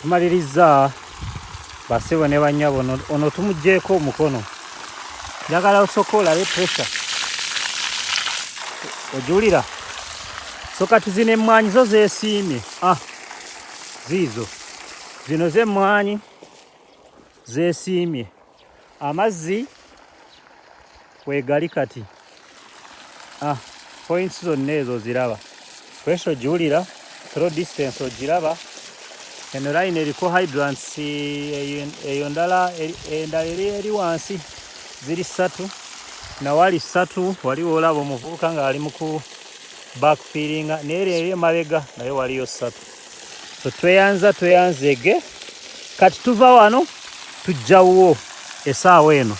tumaliriza basebo ne banyabo ono tumugjeeko omukono njagala osooka olabe pressure ojulira so kati zino emmwanyi zo zeesiimye ziizo zino z'emmwanyi zeesiimye amazzi wegali kati points zonna ezo oziraba pressure ogiwulira throw distance ogiraba eno line eriko hydrants eyo endala eri wansi ziri 3 nawali 3 waliwo olaba omuvubuka ng'ali mu ku backfillinga neeri eri emabega naye waliyo 3 so tweyanzege kati tuva wano tujjawo essaawa eno